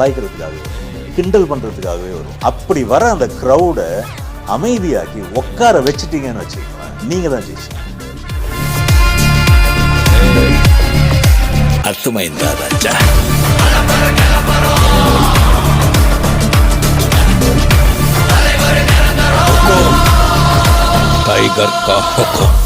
கலாய்க்கிறதுக்காகவே வரும், கிண்டல் பண்ணுறதுக்காகவே வரும். அப்படி வர அந்த க்ரௌடை அமைதியாக்கி உட்கார வச்சுட்டீங்கன்னு வச்சுக்கோங்களேன், நீங்கள் தான் ஜெயிச்சீங்க. அர்த்தமைந்தா ராஜா. टाइगर का हुक्म.